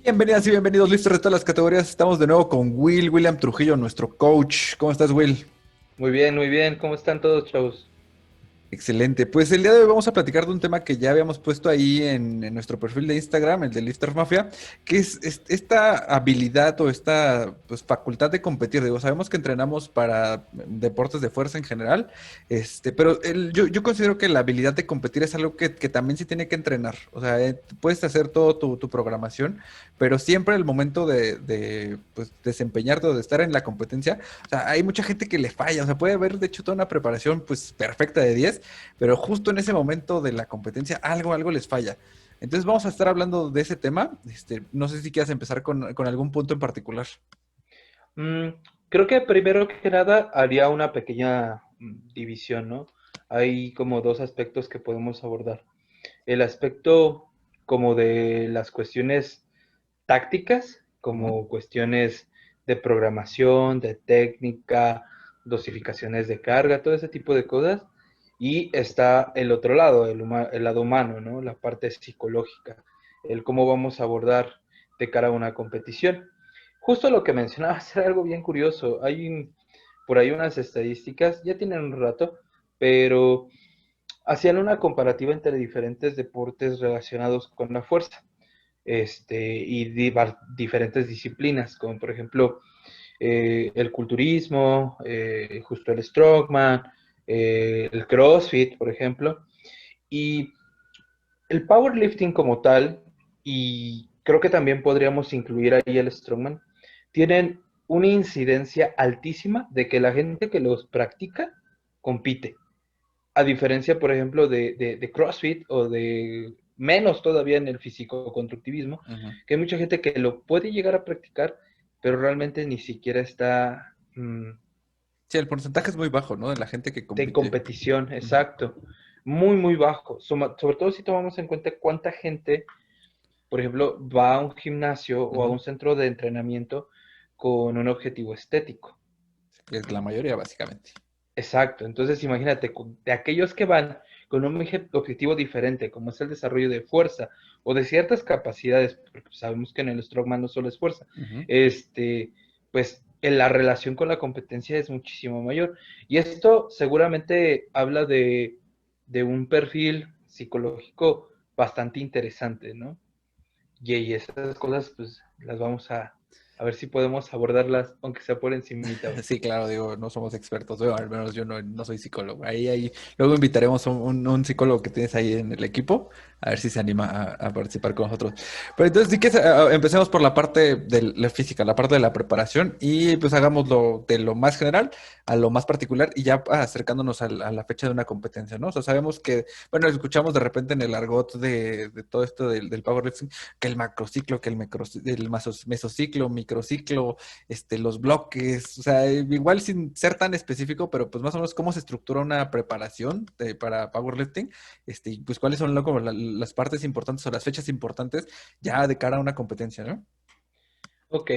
Bienvenidas y bienvenidos, listos de todas las categorías. Estamos de nuevo con William Trujillo, nuestro coach. ¿Cómo estás, Will? Muy bien, muy bien. ¿Cómo están todos, chavos? Excelente. Pues el día de hoy vamos a platicar de un tema que ya habíamos puesto ahí en nuestro perfil de Instagram, el de Lifters Mafia, que es esta habilidad o esta pues, facultad de competir. Digo, sabemos que entrenamos para deportes de fuerza en general, pero yo considero que la habilidad de competir es algo que también se tiene que entrenar. O sea, puedes hacer todo tu programación, pero siempre el momento de pues, desempeñarte o de estar en la competencia, o sea, hay mucha gente que le falla. O sea, puede haber de hecho toda una preparación pues perfecta de 10, pero justo en ese momento de la competencia algo les falla. Entonces vamos a estar hablando de ese tema. No sé si quieras empezar con algún punto en particular. Mm, Creo que primero que nada haría una pequeña división, ¿no? Hay como dos aspectos que podemos abordar. El aspecto como de las cuestiones tácticas, Ujú. como cuestiones de programación, de técnica, dosificaciones de carga, todo ese tipo de cosas. Y está el otro lado, el lado humano, ¿no? La parte psicológica, el cómo vamos a abordar de cara a una competición. Justo lo que mencionabas era algo bien curioso. Por ahí unas estadísticas, ya tienen un rato, pero hacían una comparativa entre diferentes deportes relacionados con la fuerza y diferentes disciplinas, como por ejemplo el culturismo, justo el strongman, el CrossFit, por ejemplo, y el powerlifting como tal, y creo que también podríamos incluir ahí el strongman, tienen una incidencia altísima de que la gente que los practica compite. A diferencia, por ejemplo, de CrossFit o de menos todavía en el físico-constructivismo, Ujú. que hay mucha gente que lo puede llegar a practicar, pero realmente ni siquiera está Sí, el porcentaje es muy bajo, ¿no? De la gente que de compite. competición, Ujú. exacto. Muy, muy bajo. Sobre todo si tomamos en cuenta cuánta gente, por ejemplo, va a un gimnasio o a Ujú. un centro de entrenamiento con un objetivo estético. Que es la mayoría, básicamente. Exacto, entonces imagínate, de aquellos que van con un objetivo diferente, como es el desarrollo de fuerza o de ciertas capacidades, porque sabemos que en el Strongman no solo es fuerza, Ujú. pues en la relación con la competencia es muchísimo mayor. Y esto seguramente habla de un perfil psicológico bastante interesante, ¿no? Y esas cosas, pues las vamos a ver si podemos abordarlas, aunque sea por encimita. Sí, claro, digo, no somos expertos, bueno, al menos yo no soy psicólogo. Luego invitaremos a un psicólogo que tienes ahí en el equipo, a ver si se anima a participar con nosotros. Pero entonces, sí que empecemos por la parte de la física, la parte de la preparación, y pues hagámoslo de lo más general a lo más particular, y ya acercándonos a la fecha de una competencia, ¿no? O sea, sabemos que, bueno, escuchamos de repente en el argot de todo esto del powerlifting, que el macrociclo, que el mesociclo, microciclo, los bloques, o sea, igual sin ser tan específico, pero pues más o menos cómo se estructura una preparación para powerlifting, y pues cuáles son como las partes importantes o las fechas importantes ya de cara a una competencia, ¿no? Ok,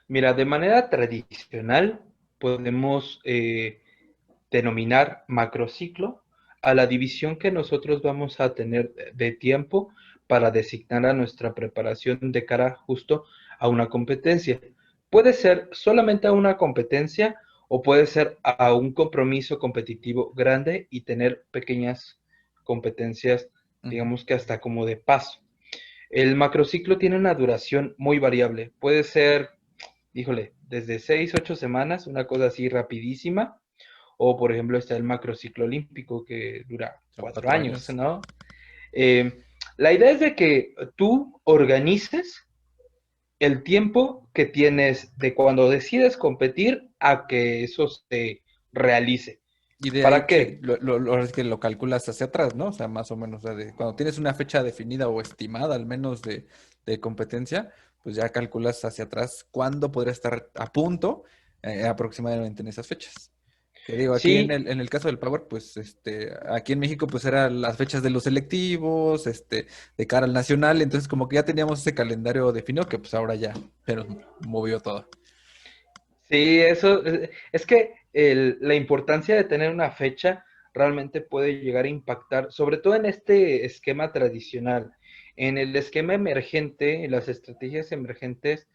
mira, de manera tradicional podemos denominar macrociclo a la división que nosotros vamos a tener de tiempo para designar a nuestra preparación de cara justo a una competencia. Puede ser solamente a una competencia o puede ser a un compromiso competitivo grande y tener pequeñas competencias, Ujú. digamos que hasta como de paso. El macrociclo tiene una duración muy variable. Puede ser, híjole, desde 6, 8 semanas, una cosa así rapidísima. O, por ejemplo, está el macrociclo olímpico que dura Son 4 cuatro años, años. ¿no? La idea es de que tú organices el tiempo que tienes de cuando decides competir a que eso se realice. Y de ahí ¿Para qué? ahora sí que lo calculas hacia atrás, ¿no? O sea, más o menos, o sea, cuando tienes una fecha definida o estimada, al menos de competencia, pues ya calculas hacia atrás cuándo podría estar a punto aproximadamente en esas fechas. Que digo, aquí en Sí, el caso del Power, pues aquí en México, pues eran las fechas de los selectivos, de cara al nacional, entonces como que ya teníamos ese calendario definido que pues ahora ya se nos movió todo. sí, eso es que la importancia de tener una fecha realmente puede llegar a impactar, sobre todo en este esquema tradicional, En el esquema emergente, en las estrategias emergentes,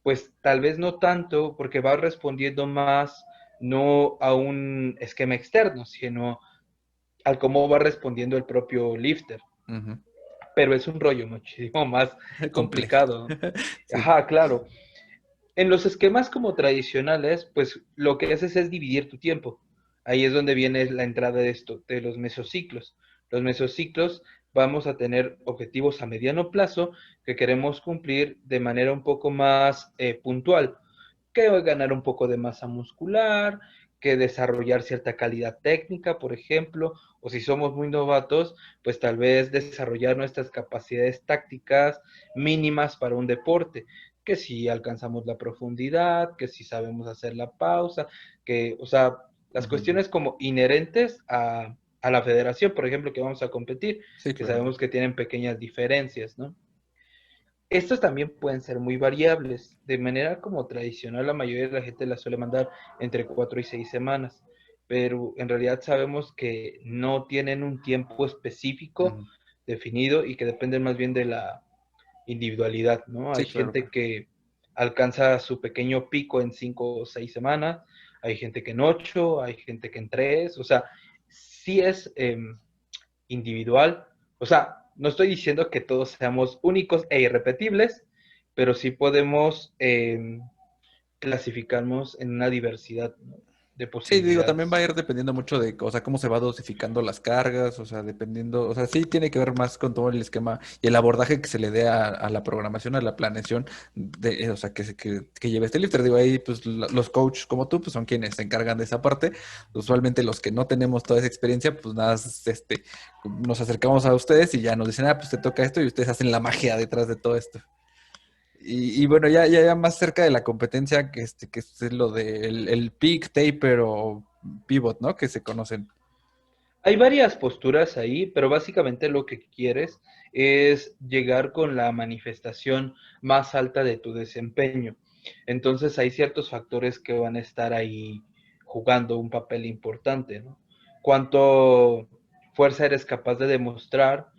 pues tal vez no tanto, porque va respondiendo más no a un esquema externo, sino al cómo va respondiendo el propio lifter. Ujú. Pero es un rollo muchísimo más Complejo. complicado. Sí. Ajá, claro. En los esquemas como tradicionales, pues lo que haces es dividir tu tiempo. Ahí es donde viene la entrada de esto, de los mesociclos. Los mesociclos vamos a tener objetivos a mediano plazo que queremos cumplir de manera un poco más puntual, que ganar un poco de masa muscular, que desarrollar cierta calidad técnica, por ejemplo, o si somos muy novatos, pues tal vez desarrollar nuestras capacidades tácticas mínimas para un deporte, que si alcanzamos la profundidad, que si sabemos hacer la pausa, que, o sea, las Ujú. cuestiones como inherentes a la federación, por ejemplo, que vamos a competir, Sí, que claro. sabemos que tienen pequeñas diferencias, ¿no? Estos también pueden ser muy variables. De manera como tradicional, la mayoría de la gente la suele mandar entre 4 y 6 semanas, pero en realidad sabemos que no tienen un tiempo específico Ujú. definido y que dependen más bien de la individualidad, ¿no? Sí, Hay claro, gente claro. que alcanza su pequeño pico en 5 o 6 semanas, hay gente que en 8, hay gente que en 3, o sea, sí es individual. O sea, no estoy diciendo que todos seamos únicos e irrepetibles, pero sí podemos clasificarnos en una diversidad, ¿no?, de Sí, digo, también va posibilidades. a ir dependiendo mucho de, o sea, cómo se va dosificando las cargas, o sea, dependiendo, o sea, sí tiene que ver más con todo el esquema y el abordaje que se le dé a la programación, a la planeación, de, o sea, que lleve este lifter. Digo, ahí, pues, los coaches como tú, pues, son quienes se encargan de esa parte. Usualmente los que no tenemos toda esa experiencia, pues, nada, nos acercamos a ustedes y ya nos dicen, ah, pues, te toca esto y ustedes hacen la magia detrás de todo esto. Y bueno, ya más cerca de la competencia, que es lo del el peak, taper o pivot, ¿no? Que se conocen. Hay varias posturas ahí, pero básicamente lo que quieres es llegar con la manifestación más alta de tu desempeño. Entonces hay ciertos factores que van a estar ahí jugando un papel importante, ¿no? Cuánto fuerza eres capaz de demostrar,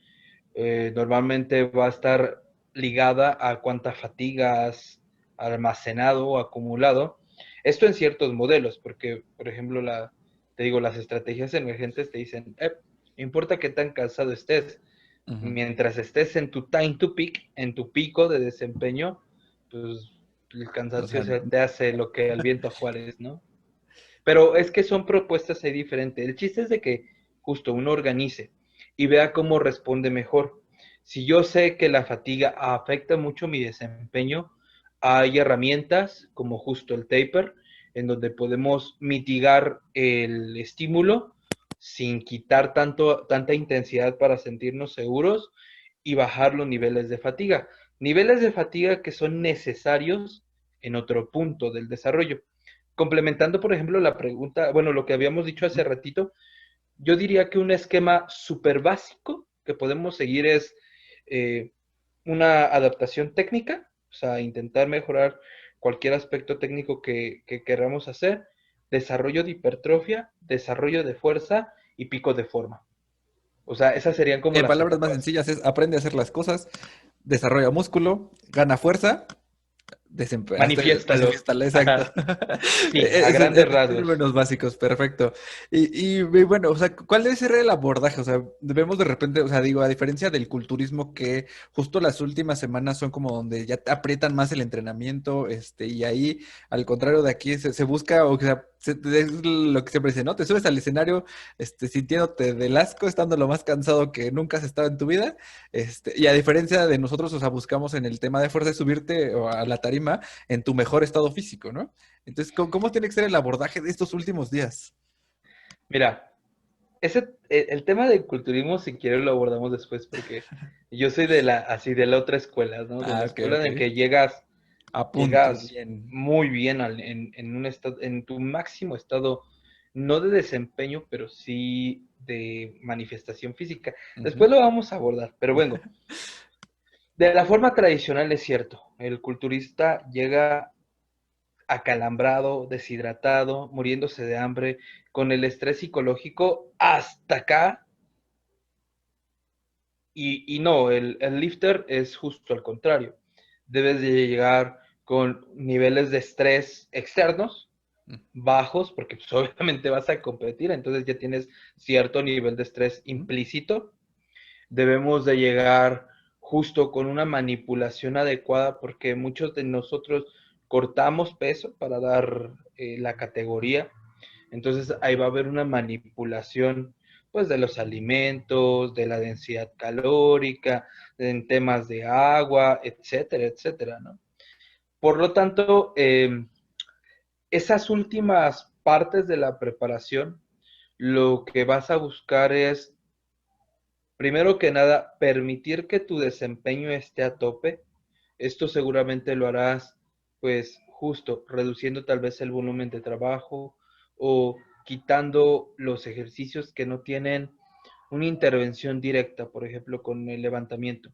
normalmente va a estar ligada a cuánta fatiga has almacenado o acumulado. Esto en ciertos modelos, porque, por ejemplo, te digo, las estrategias emergentes te dicen, no importa qué tan cansado estés, Ujú. mientras estés en tu time to peak, en tu pico de desempeño, pues el O cansancio sea, se te hace lo que al viento a Juárez, ¿no? Pero es que son propuestas ahí diferentes. El chiste es de que justo uno organice y vea cómo responde mejor. Si yo sé que la fatiga afecta mucho mi desempeño, hay herramientas como justo el taper, en donde podemos mitigar el estímulo sin quitar tanta intensidad para sentirnos seguros y bajar los niveles de fatiga. Niveles de fatiga que son necesarios en otro punto del desarrollo. Complementando, por ejemplo, la pregunta, bueno, lo que habíamos dicho hace ratito, yo diría que un esquema súper básico que podemos seguir es eh, una adaptación técnica, o sea, intentar mejorar cualquier aspecto técnico que queramos hacer, desarrollo de hipertrofia, desarrollo de fuerza y pico de forma. O sea, esas serían como en las palabras más etapas. sencillas, es aprende a hacer las cosas, desarrolla músculo, gana fuerza, Manifiéstalo. manifiéstala, exacto. Ajá. Sí, a Eso grandes en rasgos. términos básicos, perfecto. Y bueno, o sea, ¿cuál debe ser el abordaje? O sea, debemos de repente, o sea, digo, a diferencia del culturismo que justo las últimas semanas son como donde ya te aprietan más el entrenamiento, y ahí, al contrario de aquí, se busca, o sea, es lo que siempre dice, ¿no? Te subes al escenario, sintiéndote del asco, estando lo más cansado que nunca has estado en tu vida, y a diferencia de nosotros, o sea, buscamos en el tema de fuerza subirte a la tarima en tu mejor estado físico, ¿no? Entonces, ¿cómo tiene que ser el abordaje de estos últimos días? Mira, el tema del culturismo, si quieres, lo abordamos después, porque yo soy así, de la otra escuela, ¿no? De la Ok, escuela ok. en que llegas, A punto, llegas bien. muy bien en un estado, en tu máximo estado, no de desempeño, pero sí de manifestación física. Ujú. Después lo vamos a abordar, pero bueno, de la forma tradicional es cierto, el culturista llega acalambrado, deshidratado, muriéndose de hambre, con el estrés psicológico hasta acá, y no, el lifter es justo al contrario. Debes de llegar con niveles de estrés externos Mm. bajos, porque pues, obviamente vas a competir, entonces ya tienes cierto nivel de estrés Ujú. implícito. Debemos de llegar justo con una manipulación adecuada, porque muchos de nosotros cortamos peso para dar la categoría, entonces ahí va a haber una manipulación pues de los alimentos, de la densidad calórica, en temas de agua, etcétera, etcétera, ¿no? Por lo tanto, esas últimas partes de la preparación, lo que vas a buscar es, primero que nada, permitir que tu desempeño esté a tope. Esto seguramente lo harás, pues, justo reduciendo tal vez el volumen de trabajo o quitando los ejercicios que no tienen una intervención directa, por ejemplo, con el levantamiento.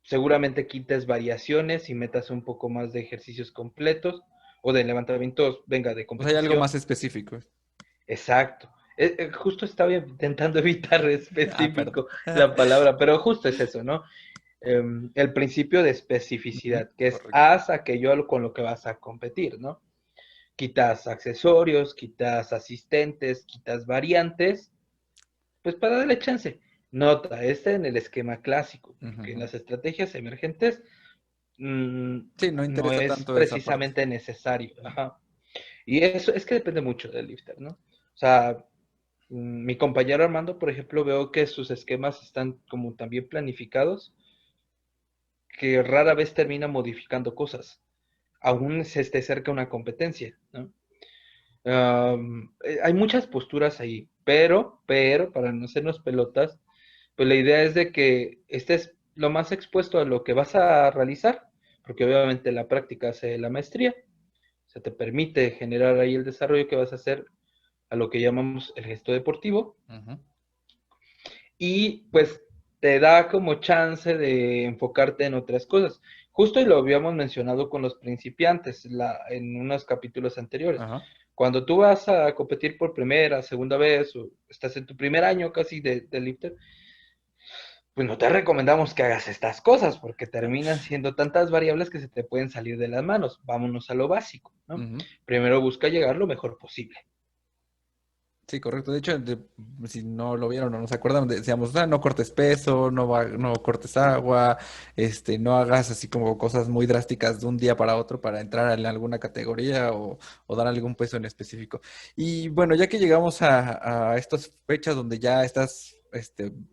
Seguramente quites variaciones y metas un poco más de ejercicios completos o de levantamientos, venga, de O sea, hay algo competición. más específico. Exacto. Justo estaba intentando evitar Ah, perdón. específico la palabra, pero justo es eso, ¿no? El principio de Ujú. especificidad, que es Correcto. haz aquello con lo que vas a competir, ¿no? Quitas accesorios, quitas asistentes, quitas variantes, pues para darle chance. Nota, este en el esquema clásico, Ujú, porque en ujú. las estrategias emergentes mmm, Sí, no no interesa es tanto esa parte. precisamente necesario. Ajá. Y eso es que depende mucho del lifter, ¿no? O sea, mi compañero Armando, por ejemplo, veo que sus esquemas están como también planificados, que rara vez termina modificando cosas, aún se esté cerca una competencia, ¿no? Hay muchas posturas ahí, pero, para no hacernos pelotas, pues la idea es de que estés lo más expuesto a lo que vas a realizar, porque obviamente la práctica hace la maestría, se te permite generar ahí el desarrollo que vas a hacer a lo que llamamos el gesto deportivo, Ujú. y pues te da como chance de enfocarte en otras cosas. Justo y lo habíamos mencionado con los principiantes en unos capítulos anteriores. Ajá. Cuando tú vas a competir por primera, segunda vez, o estás en tu primer año casi de lifter, pues no te recomendamos que hagas estas cosas, porque terminan siendo tantas variables que se te pueden salir de las manos. Vámonos a lo básico, ¿no? Ujú. Primero busca llegar lo mejor posible. Sí, correcto. De hecho, si no lo vieron o no se acuerdan, decíamos, "Ah, no cortes peso, no cortes agua, no hagas así como cosas muy drásticas de un día para otro para entrar en alguna categoría o dar algún peso en específico". Y bueno, ya que llegamos a estas fechas donde ya estás,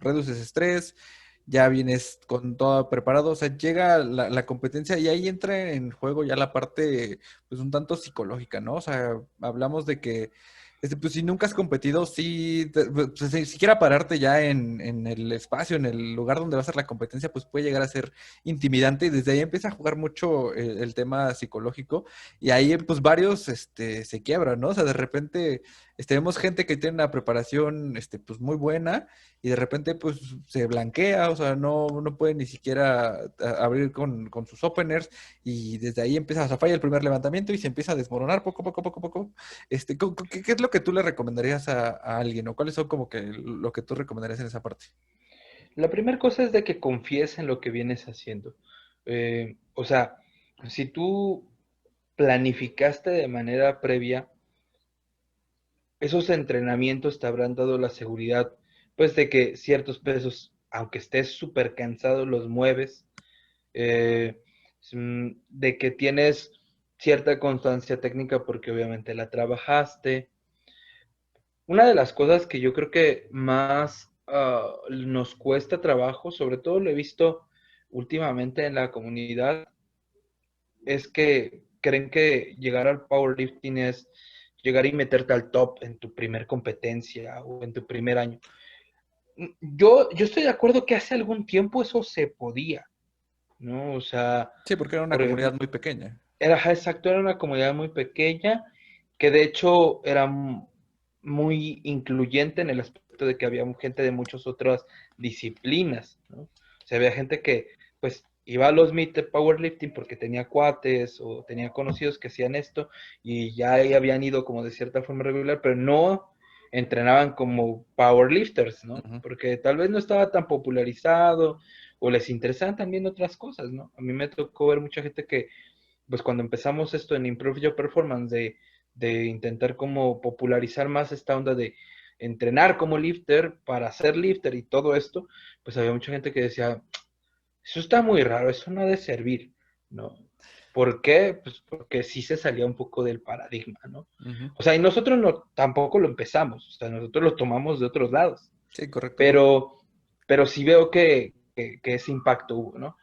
reduces estrés, ya vienes con todo preparado, o sea, llega la competencia y ahí entra en juego ya la parte, pues un tanto psicológica, ¿no? O sea, hablamos de que pues si nunca has competido, sí, pues, si siquiera pararte ya en el espacio, en el lugar donde va a ser la competencia, pues puede llegar a ser intimidante y desde ahí empieza a jugar mucho el tema psicológico y ahí pues varios se quiebran, ¿no? O sea, de repente vemos gente que tiene una preparación pues muy buena y de repente pues se blanquea, o sea, no puede ni siquiera abrir con sus openers y desde ahí empieza, o sea, falla el primer levantamiento y se empieza a desmoronar poco, poco, poco, poco. ¿Qué es lo que tú le recomendarías a alguien o cuáles son como que lo que tú recomendarías en esa parte? La primera cosa es de que confíes en lo que vienes haciendo. O sea, si tú planificaste de manera previa, esos entrenamientos te habrán dado la seguridad, pues, de que ciertos pesos, aunque estés súper cansado, los mueves, eh, de que tienes cierta constancia técnica porque obviamente la trabajaste. Una de las cosas que yo creo que más nos cuesta trabajo, sobre todo lo he visto últimamente en la comunidad, es que creen que llegar al powerlifting es llegar y meterte al top en tu primer competencia o en tu primer año. Yo estoy de acuerdo que hace algún tiempo eso se podía, ¿no? O sea, Sí, porque era una por comunidad ejemplo, muy pequeña. ajá, exacto, era una comunidad muy pequeña que de hecho era muy incluyente en el aspecto de que había gente de muchas otras disciplinas, ¿no? O sea, había gente que pues iba a los meet de powerlifting porque tenía cuates o tenía conocidos que hacían esto y ya ahí habían ido como de cierta forma regular, pero no entrenaban como powerlifters, ¿no? Ujú. Porque tal vez no estaba tan popularizado o les interesaban también otras cosas, ¿no? A mí me tocó ver mucha gente que, pues cuando empezamos esto en Improve Your Performance, de intentar como popularizar más esta onda de entrenar como lifter para ser lifter y todo esto, pues había mucha gente que decía, eso está muy raro, eso no ha de servir, ¿no? ¿Por qué? Pues porque sí se salía un poco del paradigma, ¿no? Ujú. O sea, y nosotros no, tampoco lo empezamos, o sea, nosotros lo tomamos de otros lados, Sí, correcto. pero, pero sí veo que ese impacto hubo, ¿no?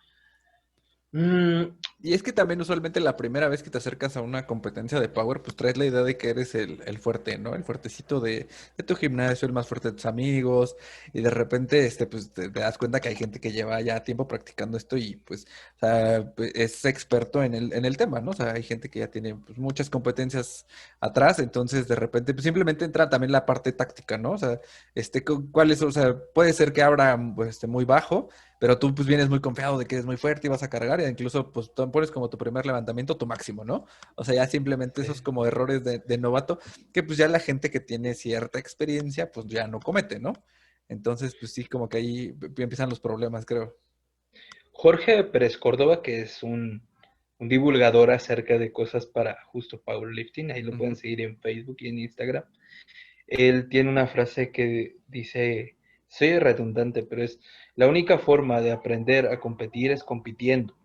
Mm, Y es que también usualmente la primera vez que te acercas a una competencia de power, pues traes la idea de que eres el fuerte, ¿no? El fuertecito de tu gimnasio, el más fuerte de tus amigos, y de repente, pues te das cuenta que hay gente que lleva ya tiempo practicando esto y pues, o sea, pues, es experto en el tema, ¿no? O sea, hay gente que ya tiene pues, muchas competencias atrás, entonces de repente, pues simplemente entra también la parte táctica, ¿no? O sea, ¿cuál es? O sea, puede ser que abra pues, muy bajo, pero tú pues vienes muy confiado de que eres muy fuerte y vas a cargar, e incluso pues tú pones como tu primer levantamiento tu máximo, ¿no? O sea, ya simplemente esos sí. como errores de novato que pues ya la gente que tiene cierta experiencia pues ya no comete, ¿no? Entonces pues sí, como que ahí empiezan los problemas, creo. Jorge Pérez Córdoba, que es un divulgador acerca de cosas para justo powerlifting, ahí lo pueden Ujú. seguir en Facebook y en Instagram. Él tiene una frase que dice, soy redundante, pero es, la única forma de aprender a competir es compitiendo.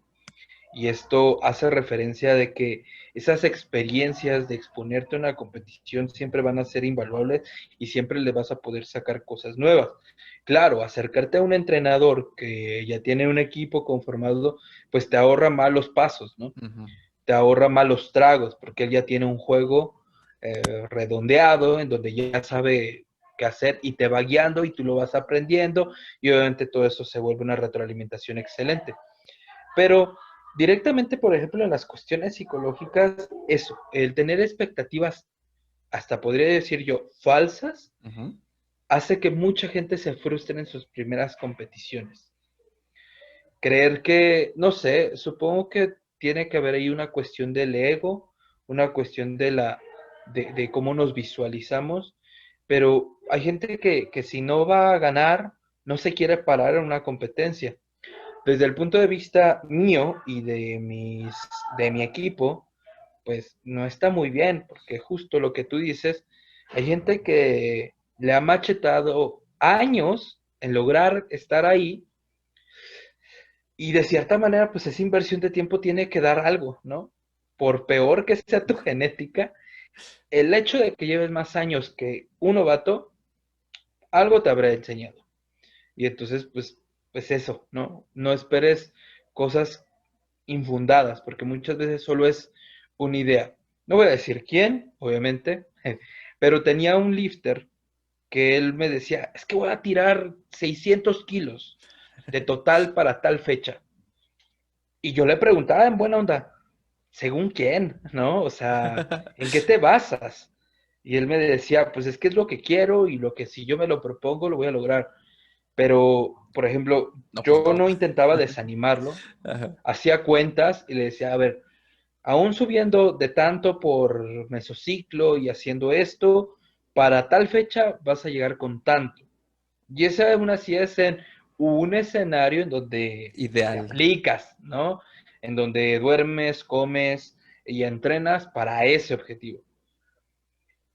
Y esto hace referencia de que esas experiencias de exponerte a una competición siempre van a ser invaluables y siempre le vas a poder sacar cosas nuevas. Claro, acercarte a un entrenador que ya tiene un equipo conformado, pues te ahorra malos pasos, ¿no? Ujú. Te ahorra malos tragos, porque él ya tiene un juego redondeado en donde ya sabe qué hacer y te va guiando y tú lo vas aprendiendo y obviamente todo eso se vuelve una retroalimentación excelente. Pero directamente, por ejemplo, en las cuestiones psicológicas, eso, el tener expectativas, hasta podría decir yo, falsas, Ujú. hace que mucha gente se frustre en sus primeras competiciones. Creer que, no sé, supongo que tiene que haber ahí una cuestión del ego, una cuestión de cómo nos visualizamos, pero hay gente que si no va a ganar, no se quiere parar en una competencia. Desde el punto de vista mío y de mi equipo, pues no está muy bien, porque justo lo que tú dices, hay gente que le ha machetado años en lograr estar ahí y de cierta manera, pues esa inversión de tiempo tiene que dar algo, ¿no? Por peor que sea tu genética, el hecho de que lleves más años que un novato, algo te habrá enseñado. Y entonces, pues eso, ¿no? No esperes cosas infundadas, porque muchas veces solo es una idea. No voy a decir quién, obviamente, pero tenía un lifter que él me decía, es que voy a tirar 600 kilos de total para tal fecha. Y yo le preguntaba en buena onda, ¿según quién? ¿No? O sea, ¿en qué te basas? Y él me decía, pues es que es lo que quiero y lo que si yo me lo propongo lo voy a lograr. Pero, por ejemplo, No, pues yo no. no intentaba desanimarlo, Ajá. hacía cuentas y le decía, a ver, aún subiendo de tanto por mesociclo y haciendo esto, para tal fecha vas a llegar con tanto. Y esa aún así es en un escenario en donde te Ideal. aplicas, ¿no? En donde duermes, comes y entrenas para ese objetivo.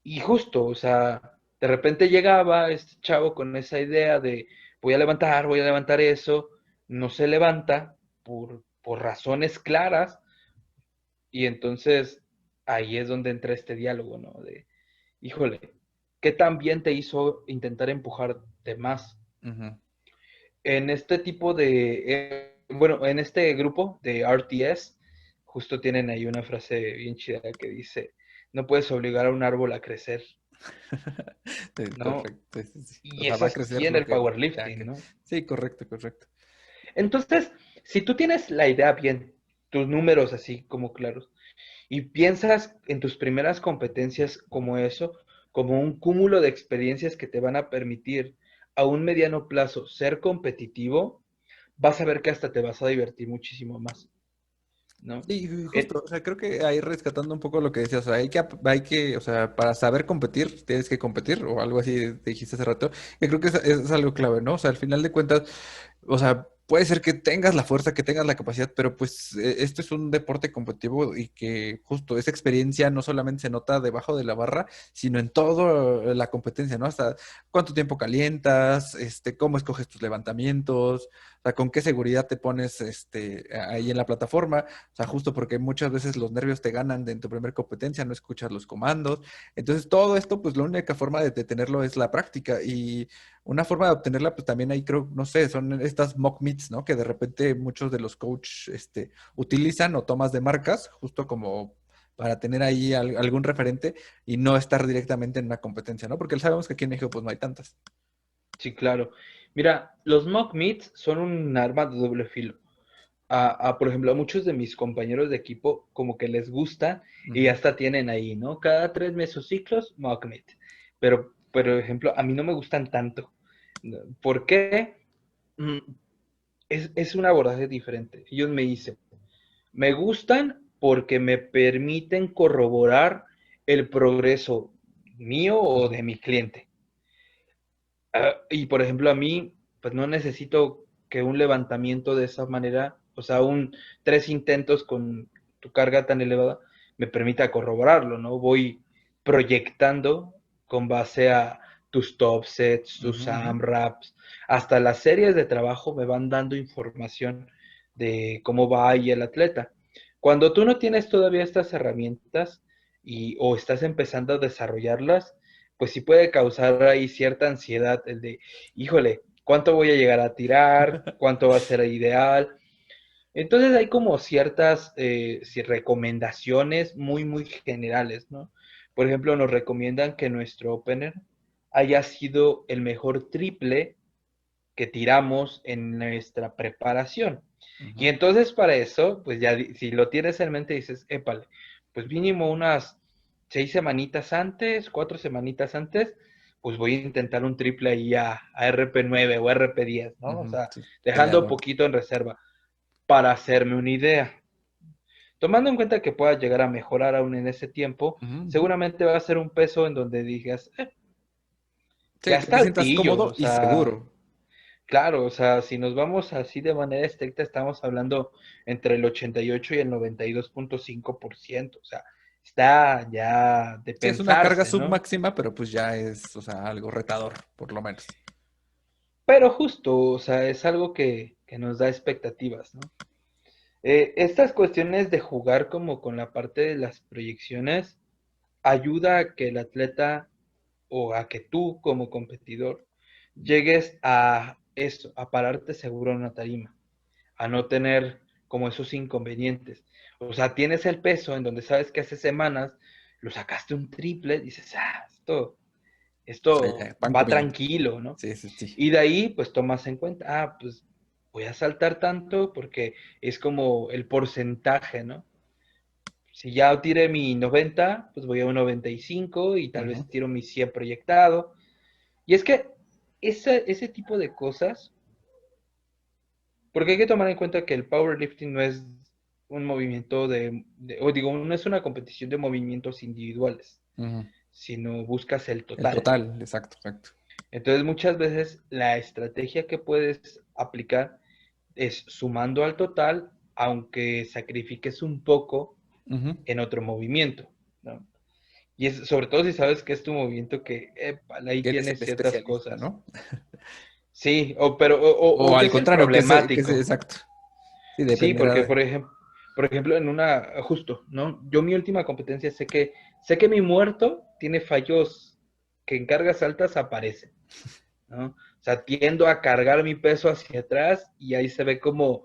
Y justo, o sea, de repente llegaba este chavo con esa idea de voy a levantar eso, no se levanta por razones claras, y entonces ahí es donde entra este diálogo, ¿no? De, híjole, ¿qué tan bien te hizo intentar empujarte más? Ujú. En este tipo bueno, en este grupo de RTS, justo tienen ahí una frase bien chida que dice, no puedes obligar a un árbol a crecer, Sí, ¿no? perfecto. Sí, sí. O Y sea, es va a así crecer en lo el que ya powerlifting, que. ¿no? Sí, correcto, correcto. Entonces, si tú tienes la idea bien, tus números así como claros, y piensas en tus primeras competencias como eso, como un cúmulo de experiencias que te van a permitir a un mediano plazo ser competitivo, vas a ver que hasta te vas a divertir muchísimo más. ¿no? Y Eh, justo, o sea, creo que ahí rescatando un poco lo que decías, o sea, o sea, para saber competir, tienes que competir, o algo así dijiste hace rato, que creo que es algo clave, ¿no? O sea, al final de cuentas, o sea, puede ser que tengas la fuerza, que tengas la capacidad, pero pues esto es un deporte competitivo y que justo esa experiencia no solamente se nota debajo de la barra, sino en toda la competencia, ¿no? Hasta cuánto tiempo calientas, cómo escoges tus levantamientos, o sea, con qué seguridad te pones, ahí en la plataforma, o sea, justo porque muchas veces los nervios te ganan en tu primera competencia, no escuchas los comandos. Entonces, todo esto, pues la única forma de tenerlo es la práctica y una forma de obtenerla, pues también ahí creo, no sé, son estas mock meets, ¿no? Que de repente muchos de los coach, utilizan o tomas de marcas, justo como para tener ahí algún referente y no estar directamente en una competencia, ¿no? Porque sabemos que aquí en México, pues no hay tantas. sí, claro. Mira, los mock meets son un arma de doble filo. Por ejemplo, a muchos de mis compañeros de equipo como que les gusta y Ujú, hasta tienen ahí, ¿no? Cada 3 mesociclos, mock meet. Pero, por ejemplo, a mí no me gustan tanto. ¿No? ¿Por qué? Mm, es un abordaje diferente. Ellos me dicen, me gustan porque me permiten corroborar el progreso mío o ujú, de mi cliente. Y por ejemplo, a mí, pues no necesito que un levantamiento de esa manera, o sea, 3 intentos con tu carga tan elevada, me permita corroborarlo, ¿no? Voy proyectando con base a tus top sets, ujú, tus ujú. AMRAPs, hasta las series de trabajo me van dando información de cómo va ahí el atleta. Cuando tú no tienes todavía estas herramientas o estás empezando a desarrollarlas, pues sí puede causar ahí cierta ansiedad, el de, híjole, ¿cuánto voy a llegar a tirar? ¿Cuánto va a ser ideal? Entonces hay como ciertas recomendaciones muy, muy generales, ¿no? Por ejemplo, nos recomiendan que nuestro opener haya sido el mejor triple que tiramos en nuestra preparación. Y Ujú. entonces para eso, pues ya si lo tienes en mente dices, épale, pues mínimo unas 6 semanitas antes, 4 semanitas antes, pues voy a intentar un triple ahí a RP9 o RP10, ¿no? O Ujú, sea, sí, dejando peleador. poquito en reserva para hacerme una idea. Tomando en cuenta que pueda llegar a mejorar aún en ese tiempo, Ujú, ujú. seguramente va a ser un peso en donde digas, ya Sí, que está te sientas altillo, o cómodo y sea, seguro. claro, o sea, si nos vamos así de manera estricta, estamos hablando entre el 88 y el 92.5%, o sea, está ya de Sí, es una carga pensarse, ¿no? submáxima, pero pues ya es, o sea, algo retador, por lo menos. Pero justo, o sea, es algo que nos da expectativas, ¿no? Estas cuestiones de jugar como con la parte de las proyecciones ayuda a que el atleta o a que tú como competidor llegues a eso, a pararte seguro en una tarima, a no tener como esos inconvenientes. O sea, tienes el peso en donde sabes que hace semanas lo sacaste un triple, dices, O sea, esto ya, pan va comido. tranquilo, ¿no? Sí, sí, sí. Y de ahí, pues tomas en cuenta, pues voy a saltar tanto porque es como el porcentaje, ¿no? Si ya tiré mi 90, pues voy a un 95 y tal Ujú. vez tiro mi 100 proyectado. Y es que ese tipo de cosas, porque hay que tomar en cuenta que el powerlifting no es un movimiento o digo, no es una competición de movimientos individuales, Ujú. sino buscas el El total. total, exacto, exacto. Entonces, muchas veces la estrategia que puedes aplicar es sumando al total, aunque sacrifiques un poco Ujú. en otro movimiento, ¿no? Y es sobre todo si sabes que es tu movimiento que ahí Que eres tienes el ciertas especialista, cosas. ¿no? Sí, o O que al es el contrario, que es problemático. exacto. Sí, Sí, dependerá porque de. por ejemplo, justo, ¿no? Yo mi última competencia sé que mi muerto tiene fallos que en cargas altas aparecen, ¿no? O sea, tiendo a cargar mi peso hacia atrás y ahí se ve como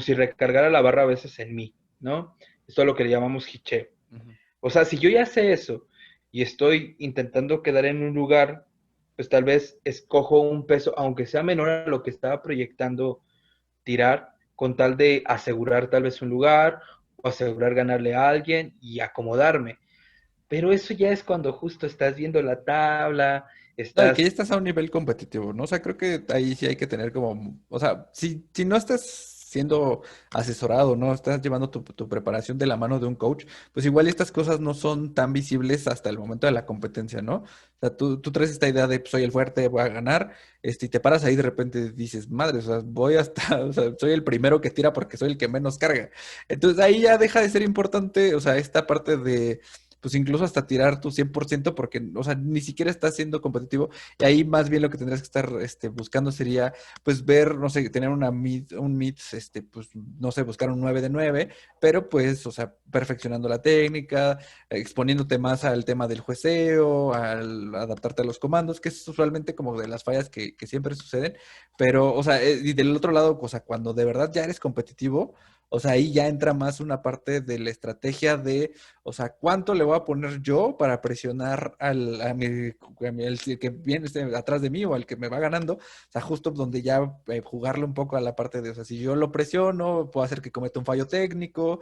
si recargara la barra a veces en mí, ¿no? Esto es lo que le llamamos hicheo. Ujú. O sea, si yo ya sé eso y estoy intentando quedar en un lugar, pues tal vez escojo un peso, aunque sea menor a lo que estaba proyectando tirar, con tal de asegurar tal vez un lugar o asegurar ganarle a alguien y acomodarme. Pero eso ya es cuando justo estás viendo la tabla, No, y que ya estás, estás a un nivel competitivo, ¿no? O sea, creo que ahí sí hay que tener como, o sea, si no estás siendo asesorado, ¿no? Estás llevando tu preparación de la mano de un coach, pues igual estas cosas no son tan visibles hasta el momento de la competencia, ¿no? O sea, tú traes esta idea de pues, soy el fuerte, voy a ganar, y te paras ahí de repente dices, madre, o sea, voy hasta, o sea, soy el primero que tira porque soy el que menos carga. Entonces ahí ya deja de ser importante, o sea, esta parte de pues incluso hasta tirar tu 100% porque, o sea, ni siquiera estás siendo competitivo y ahí más bien lo que tendrías que estar buscando sería, pues ver, no sé, tener un mid, pues, no sé, buscar un 9 de 9 pero pues, o sea, perfeccionando la técnica, exponiéndote más al tema del jueceo, al adaptarte a los comandos, que es usualmente como de las fallas que siempre suceden, pero, o sea, y del otro lado, o sea, cuando de verdad ya eres competitivo, o sea, ahí ya entra más una parte de la estrategia de, o sea, ¿cuánto le voy a poner yo para presionar el que viene atrás de mí o al que me va ganando? O sea, justo donde ya jugarle un poco a la parte de, o sea, si yo lo presiono, puedo hacer que cometa un fallo técnico,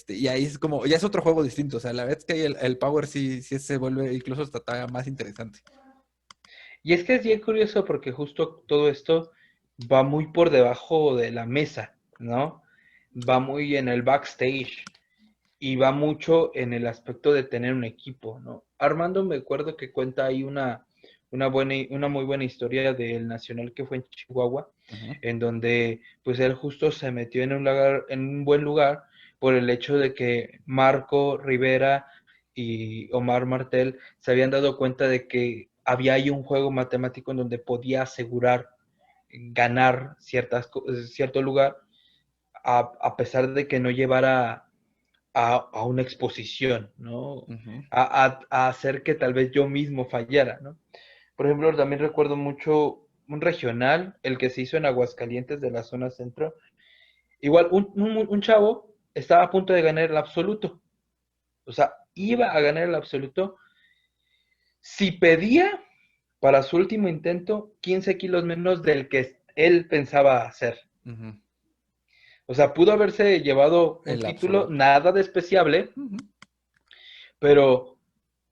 y ahí es como, ya es otro juego distinto. O sea, la vez que hay el power sí se vuelve incluso hasta más interesante. Y es que es bien curioso porque justo todo esto va muy por debajo de la mesa, ¿no? Va muy en el backstage y va mucho en el aspecto de tener un equipo, ¿no? Armando me acuerdo que cuenta ahí una muy buena historia del Nacional que fue en Chihuahua, Ujú. en donde pues él justo se metió en un buen lugar por el hecho de que Marco Rivera y Omar Martel se habían dado cuenta de que había ahí un juego matemático en donde podía asegurar ganar cierto lugar a pesar de que no llevara a una exposición, ¿no? Ujú. A hacer que tal vez yo mismo fallara, ¿no? Por ejemplo, también recuerdo mucho un regional, el que se hizo en Aguascalientes de la zona centro. Igual, un chavo estaba a punto de ganar el absoluto. O sea, iba a ganar el absoluto si pedía para su último intento 15 kilos menos del que él pensaba hacer. Ujú. O sea, pudo haberse llevado un El título absoluto. nada despreciable, Ujú. pero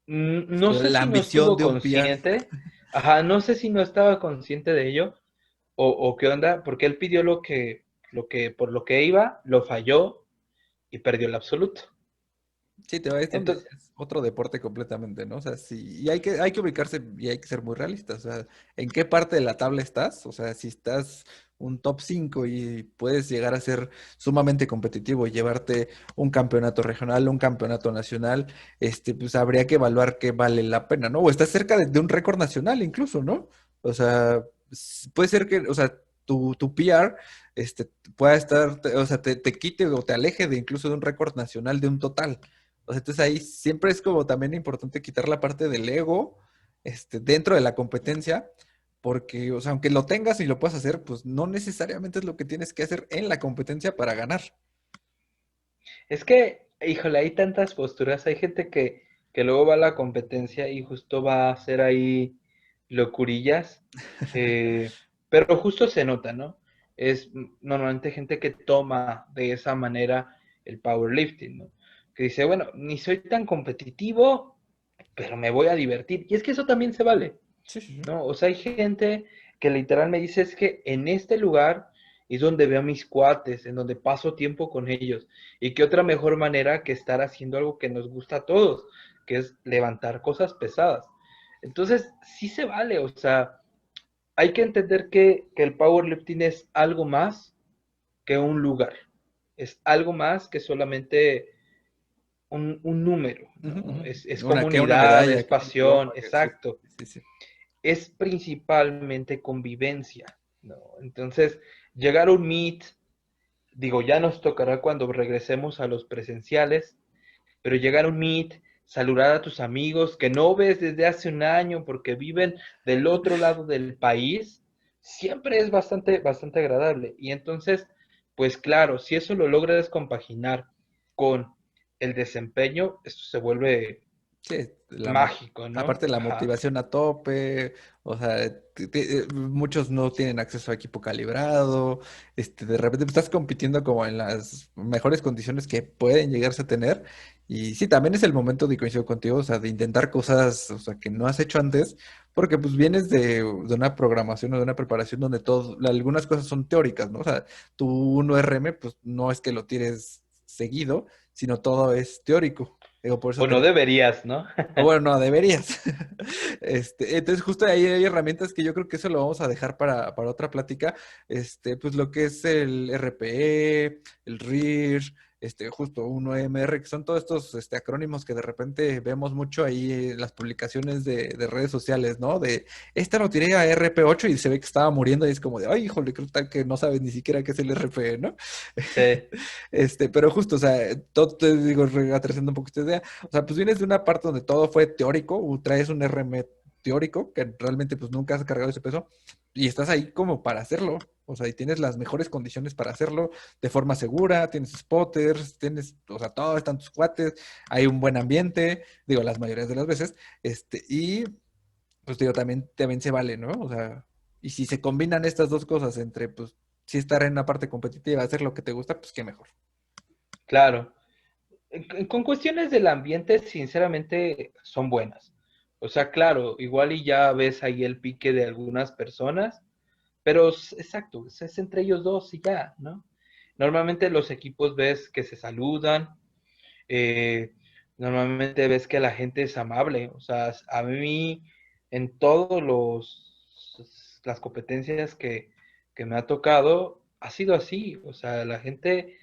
no sé La si no ambición estuvo de un PR. consciente, ajá, no sé si no estaba consciente de ello o qué onda, porque él pidió por lo que iba, lo falló y perdió el absoluto. Sí, te va, es donde Entonces, ya es otro deporte completamente, ¿no? O sea, sí, y hay que ubicarse y hay que ser muy realistas. O sea, ¿en qué parte de la tabla estás? O sea, si estás un top 5 y puedes llegar a ser sumamente competitivo y llevarte un campeonato regional, un campeonato nacional, pues habría que evaluar qué vale la pena, ¿no? O estás cerca de un récord nacional incluso, ¿no? O sea, puede ser que, o sea, tu PR, pueda estar, o sea, te quite o te aleje de incluso de un récord nacional de un total. O sea, entonces ahí siempre es como también importante quitar la parte del ego, dentro de la competencia, porque, o sea, aunque lo tengas y lo puedas hacer, pues no necesariamente es lo que tienes que hacer en la competencia para ganar. es que, híjole, hay tantas posturas, hay gente que luego va a la competencia y justo va a hacer ahí locurillas, eh, pero justo se nota, ¿no? Es normalmente gente que toma de esa manera el powerlifting, ¿no? Que dice, bueno, ni soy tan competitivo, pero me voy a divertir. Y es que eso también se vale. Sí, sí, sí. ¿No? O sea, hay gente que literal me dice es que en este lugar es donde veo a mis cuates, en donde paso tiempo con ellos. Y qué otra mejor manera que estar haciendo algo que nos gusta a todos, que es levantar cosas pesadas. Entonces, sí se vale, o sea, hay que entender que el powerlifting es algo más que un lugar. Es algo más que solamente un número, Ujú, ¿no? Es ujú. Una comunidad, es medalla, que un pasión, diploma, sí, exacto. sí, sí. Es principalmente convivencia, ¿no? Entonces, llegar a un meet, digo, ya nos tocará cuando regresemos a los presenciales, pero llegar a un meet, saludar a tus amigos que no ves desde hace un año porque viven del otro lado del país, siempre es bastante agradable. Y entonces, pues claro, si eso lo logras compaginar con el desempeño, esto se vuelve Sí, mágico, ¿no? aparte la Ajá. motivación a tope, o sea, muchos no tienen acceso a equipo calibrado, de repente estás compitiendo como en las mejores condiciones que pueden llegarse a tener Y sí, también es el momento de coincido contigo, o sea, de intentar cosas, o sea, que no has hecho antes, porque pues vienes de una programación o de una preparación donde algunas cosas son teóricas, ¿no? O sea, tu 1RM, pues no es que lo tires seguido, sino todo es teórico. Digo, por eso O no deberías, ¿no? o bueno, no, deberías. Entonces, justo ahí hay herramientas que yo creo que eso lo vamos a dejar para otra plática. Pues lo que es el RPE, el RIR, justo 1MR, que son todos estos acrónimos que de repente vemos mucho ahí en las publicaciones de redes sociales, ¿no? De esta lo tiré a RP8 y se ve que estaba muriendo y es como de, ay, híjole, creo tal que no sabes ni siquiera qué es el RPE, ¿no? Sí, Pero justo, o sea, todo te digo, aterrizando un poco esta idea. O sea, pues vienes de una parte donde todo fue teórico, traes un RM teórico, que realmente pues nunca has cargado ese peso, y estás ahí como para hacerlo. O sea, y tienes las mejores condiciones para hacerlo de forma segura, tienes spotters, o sea, todo, están tus cuates, hay un buen ambiente, digo, las mayorías de las veces, y pues digo, también se vale, ¿no? O sea, y si se combinan estas dos cosas entre, pues, si estar en la parte competitiva, hacer lo que te gusta, pues qué mejor. claro. Con cuestiones del ambiente, sinceramente, son buenas. O sea, claro, igual y ya ves ahí el pique de algunas personas, pero exacto, es entre ellos dos y ya, ¿no? Normalmente los equipos ves que se saludan, eh, normalmente ves que la gente es amable. O sea, a mí en todos las competencias que me ha tocado, ha sido así. O sea, la gente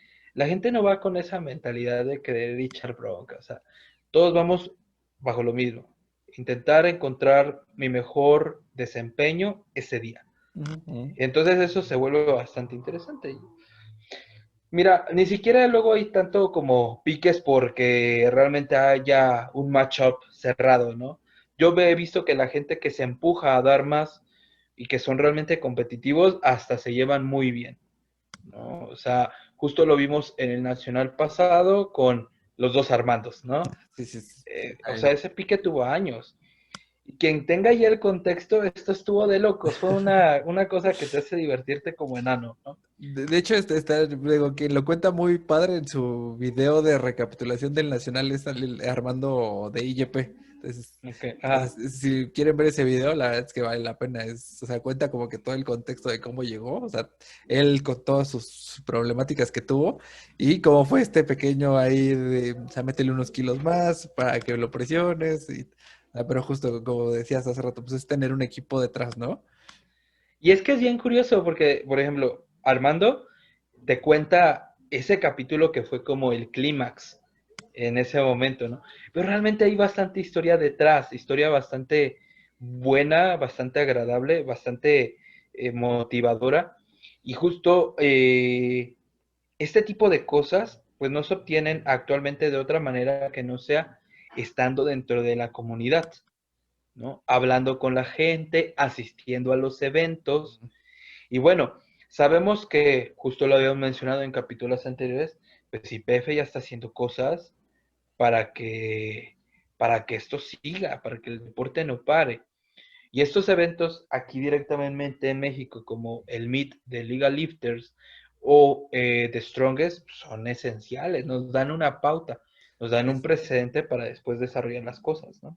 no va con esa mentalidad de querer echar bronca. O sea, todos vamos bajo lo mismo. Intentar encontrar mi mejor desempeño ese día. Ujú, ujú. Entonces eso se vuelve bastante interesante. Mira, ni siquiera luego hay tanto como piques porque realmente haya un matchup cerrado, ¿no? Yo he visto que la gente que se empuja a dar más y que son realmente competitivos hasta se llevan muy bien, ¿no? O sea, justo lo vimos en el Nacional pasado con los dos Armandos, ¿no? Sí, sí, sí. O sea, ese pique tuvo años. Y quien tenga ya el contexto, esto estuvo de locos. Fue una cosa que te hace divertirte como enano, ¿no? De hecho, digo, quien lo cuenta muy padre en su video de recapitulación del Nacional es Armando de IGP. Entonces, Okay. si quieren ver ese video, la verdad es que vale la pena. O sea, cuenta como que todo el contexto de cómo llegó, o sea, él con todas sus problemáticas que tuvo y cómo fue este pequeño ahí o sea, métele unos kilos más para que lo presiones. Pero justo como decías hace rato, pues es tener un equipo detrás, ¿no? Y es que es bien curioso porque, por ejemplo, Armando te cuenta ese capítulo que fue como el clímax en ese momento, ¿no? Pero realmente hay bastante historia detrás, historia bastante buena, bastante agradable, bastante motivadora. Y justo este tipo de cosas, pues no se obtienen actualmente de otra manera que no sea estando dentro de la comunidad, ¿no? Hablando con la gente, asistiendo a los eventos y bueno, sabemos que, justo lo habíamos mencionado en capítulos anteriores, pues IPF ya está haciendo cosas para que, para que esto siga, para que el deporte no pare. Y estos eventos aquí directamente en México, como el Meet de Liga Lifters o The Strongest, son esenciales, nos dan una pauta, nos dan un precedente para después desarrollar las cosas, ¿no?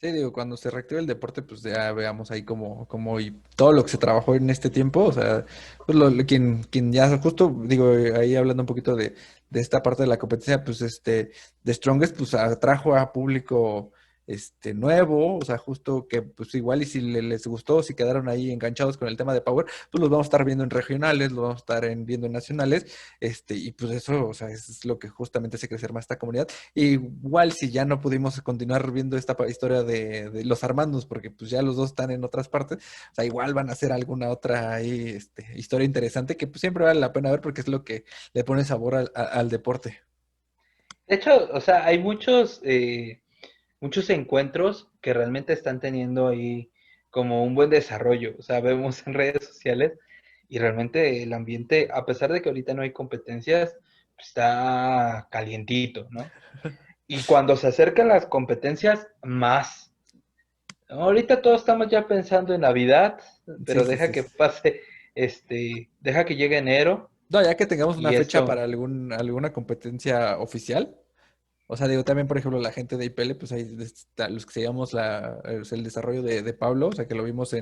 Sí, digo, cuando se reactive el deporte, pues ya veamos ahí como y todo lo que se trabajó en este tiempo, o sea, pues quien ya justo, digo, ahí hablando un poquito de esta parte de la competencia, pues The Strongest, pues atrajo a público nuevo, o sea, justo que pues igual y si les gustó, si quedaron ahí enganchados con el tema de Power, pues los vamos a estar viendo en regionales, los vamos a estar viendo en nacionales, y pues eso, o sea, es lo que justamente hace crecer más esta comunidad. Igual si ya no pudimos continuar viendo esta historia de los Armandos, porque pues ya los dos están en otras partes, o sea, igual van a hacer alguna otra ahí, historia interesante que pues siempre vale la pena ver porque es lo que le pone sabor al deporte. De hecho, o sea, hay muchos encuentros que realmente están teniendo ahí como un buen desarrollo. O sea, vemos en redes sociales y realmente el ambiente, a pesar de que ahorita no hay competencias, pues, está calientito, ¿no? Y cuando se acercan las competencias, más. Ahorita todos estamos ya pensando en Navidad, Sí, pero sí, deja sí. que pase, deja que llegue enero No, ya que tengamos una y fecha para esto, alguna competencia oficial, O sea, digo, también, por ejemplo, la gente de IPL, pues ahí los que seguíamos el desarrollo de Pablo, o sea, que lo vimos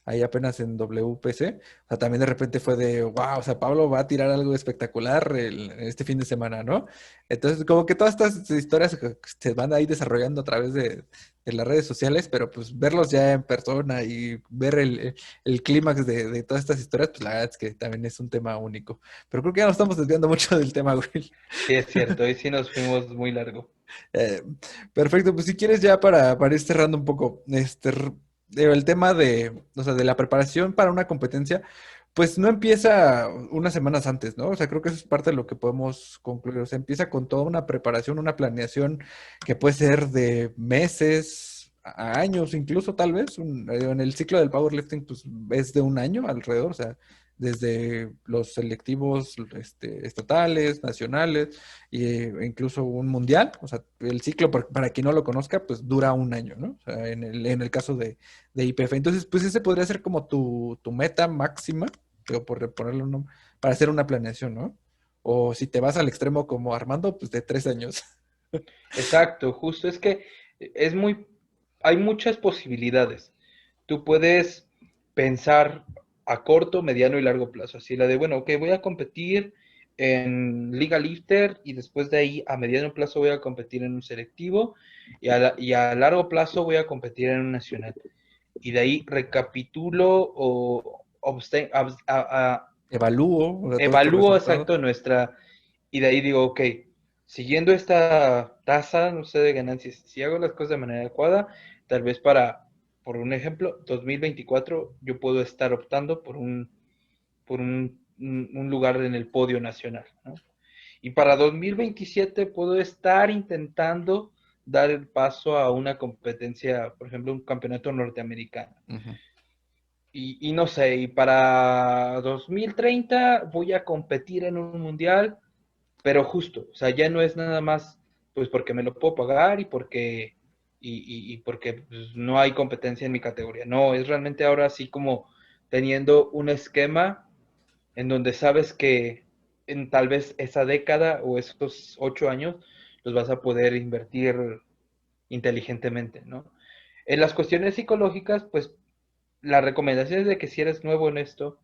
ahí apenas en WPC, o sea, también de repente fue de, wow, o sea, Pablo va a tirar algo espectacular este fin de semana, ¿no? Entonces, como que todas estas historias que se van ahí desarrollando a través de las redes sociales, pero pues verlos ya en persona y ver el clímax de todas estas historias, pues la verdad es que también es un tema único. Pero creo que ya nos estamos desviando mucho del tema, Will. Sí, es cierto, hoy sí nos fuimos muy largo. Eh, Perfecto, pues si quieres ya para ir cerrando un poco, el tema o sea, de la preparación para una competencia, pues no empieza unas semanas antes, ¿no? O sea, creo que eso es parte de lo que podemos concluir. O sea, empieza con toda una preparación, una planeación que puede ser de meses, a años, incluso tal vez. En el ciclo del powerlifting, pues es de un año alrededor, o sea, desde los selectivos estatales, nacionales e incluso un mundial. O sea, el ciclo, para quien no lo conozca, pues dura un año, ¿no? O sea, en el caso de IPF. Entonces, pues ese podría ser como tu meta máxima, pero por ponerle un nombre, para hacer una planeación, ¿no? O si te vas al extremo como Armando, pues de 3 años. Exacto, justo es que es muy, hay muchas posibilidades. Tú puedes pensar a corto, mediano y largo plazo. Así la de, bueno, ok, voy a competir en Liga Lifter y después de ahí a mediano plazo voy a competir en un selectivo y a largo plazo voy a competir en un nacional. Y de ahí recapitulo o Evalúo, o sea, todos estos evalúo resultados. exacto nuestra, y de ahí digo, ok, siguiendo esta tasa, no sé, de ganancias, si hago las cosas de manera adecuada, tal vez por un ejemplo, 2024 yo puedo estar optando por un lugar en el podio nacional, ¿no? Y para 2027 puedo estar intentando dar el paso a una competencia, por ejemplo, un campeonato norteamericano. Ujú. Y no sé, y para 2030 voy a competir en un mundial, pero justo, o sea, ya no es nada más, pues porque me lo puedo pagar y porque pues, no hay competencia en mi categoría. No, es realmente ahora sí como teniendo un esquema en donde sabes que en tal vez esa década o esos 8 años los vas a poder invertir inteligentemente, ¿no? En las cuestiones psicológicas, pues la recomendación es de que si eres nuevo en esto,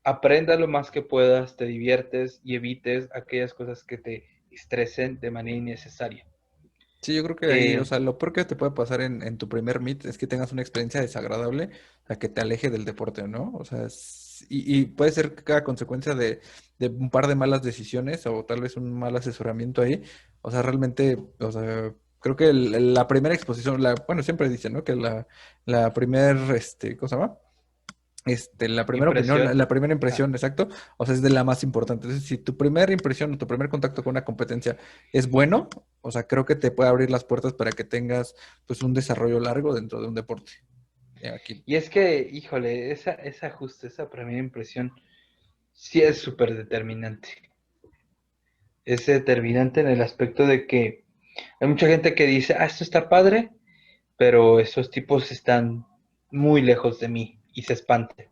aprenda lo más que puedas, te diviertes y evites aquellas cosas que te estresen de manera innecesaria. Sí, yo creo que ahí, o Eh, sea, lo peor que te puede pasar en tu primer meet es que tengas una experiencia desagradable, a que te aleje del deporte, ¿no? O sea, y puede ser que cada consecuencia de un par de malas decisiones o tal vez un mal asesoramiento ahí. O sea, realmente, o sea, creo que la primera exposición, bueno, siempre dicen, ¿no? Que la primer, ¿cómo se llama? La primera opinión, la, impresión. la primera Ah, impresión, exacto, o sea, es de la más importante. Entonces, si tu primera impresión o tu primer contacto con una competencia es bueno, o sea, creo que te puede abrir las puertas para que tengas, pues, un desarrollo largo dentro de un deporte. Aquí. y es que, híjole, esa justo, esa primera impresión sí es súper determinante. Es determinante en el aspecto de que hay mucha gente que dice, ah, esto está padre, pero esos tipos están muy lejos de mí y se espantan,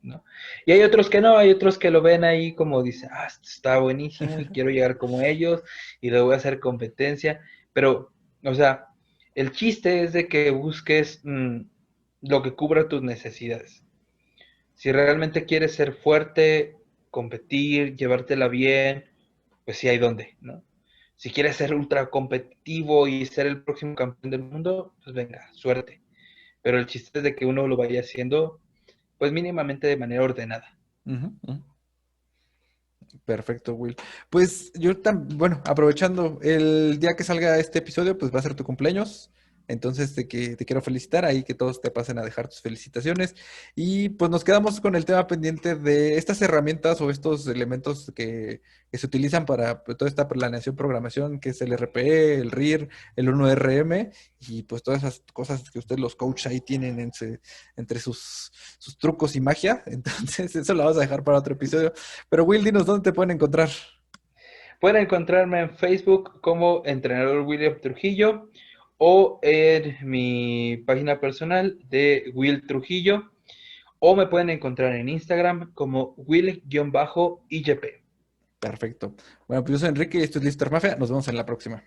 ¿no? Y hay otros que no, hay otros que lo ven ahí como dicen, ah, esto está buenísimo y quiero llegar como ellos y le voy a hacer competencia, pero, o sea, el chiste es de que busques lo que cubra tus necesidades. Si realmente quieres ser fuerte, competir, llevártela bien, pues sí hay dónde, ¿no? Si quieres ser ultra competitivo y ser el próximo campeón del mundo, pues venga, suerte. Pero el chiste es de que uno lo vaya haciendo, pues mínimamente de manera ordenada. Ujú, ujú. Perfecto, Will. Pues yo también, bueno, aprovechando el día que salga este episodio, pues va a ser tu cumpleaños. Entonces te quiero felicitar ahí, que todos te pasen a dejar tus felicitaciones. Y pues nos quedamos con el tema pendiente de estas herramientas o estos elementos que se utilizan para pues, toda esta planeación, programación, que es el RPE, el RIR, el 1RM, y pues todas esas cosas que ustedes los coaches ahí tienen entre sus trucos y magia. Entonces eso lo vamos a dejar para otro episodio. Pero Will, dinos dónde te pueden encontrar. Pueden encontrarme en Facebook como entrenador William Trujillo o en mi página personal de Will Trujillo o me pueden encontrar en Instagram como Will-IGP. Perfecto. Bueno, pues yo soy Enrique y esto es Lister Mafia. Nos vemos en la próxima.